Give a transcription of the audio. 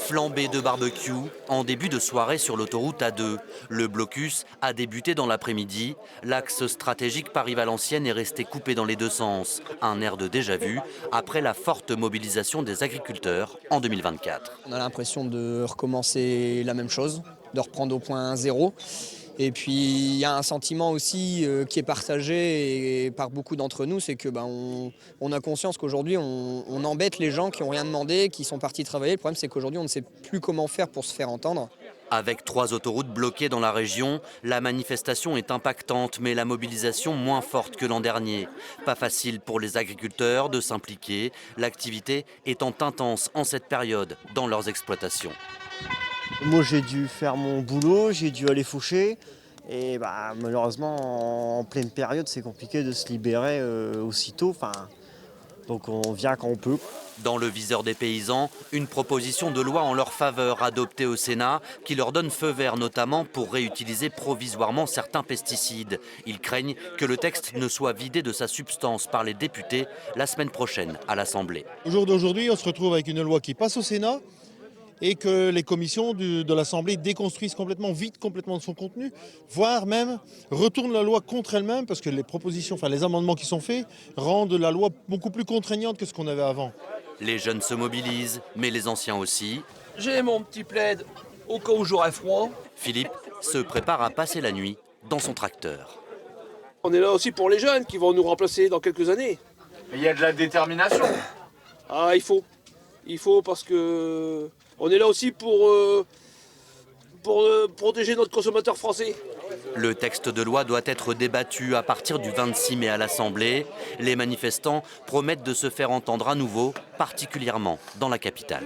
Flambée de barbecue en début de soirée sur l'autoroute A2. Le blocus a débuté dans l'après-midi. L'axe stratégique Paris-Valenciennes est resté coupé dans les deux sens. Un air de déjà-vu après la forte mobilisation des agriculteurs en 2024. On a l'impression de recommencer la même chose, de reprendre au point zéro. Et puis il y a un sentiment aussi qui est partagé par beaucoup d'entre nous, c'est que on a conscience qu'aujourd'hui on embête les gens qui n'ont rien demandé, qui sont partis travailler. Le problème c'est qu'aujourd'hui on ne sait plus comment faire pour se faire entendre. Avec 3 autoroutes bloquées dans la région, la manifestation est impactante, mais la mobilisation moins forte que l'an dernier. Pas facile pour les agriculteurs de s'impliquer, l'activité étant intense en cette période dans leurs exploitations. Moi j'ai dû faire mon boulot, j'ai dû aller faucher. Et malheureusement en pleine période c'est compliqué de se libérer aussitôt. Donc on vient quand on peut. Dans le viseur des paysans, une proposition de loi en leur faveur adoptée au Sénat qui leur donne feu vert notamment pour réutiliser provisoirement certains pesticides. Ils craignent que le texte ne soit vidé de sa substance par les députés la semaine prochaine à l'Assemblée. Au jour d'aujourd'hui, on se retrouve avec une loi qui passe au Sénat et que les commissions de l'Assemblée déconstruisent complètement, vident complètement de son contenu, voire même retournent la loi contre elle-même parce que les amendements qui sont faits rendent la loi beaucoup plus contraignante que ce qu'on avait avant. Les jeunes se mobilisent, mais les anciens aussi. J'ai mon petit plaid au cas où j'aurais froid. Philippe se prépare à passer la nuit dans son tracteur. On est là aussi pour les jeunes qui vont nous remplacer dans quelques années. Il y a de la détermination. Ah, il faut. Il faut parce que on est là aussi pour protéger notre consommateur français. Le texte de loi doit être débattu à partir du 26 mai à l'Assemblée. Les manifestants promettent de se faire entendre à nouveau, particulièrement dans la capitale.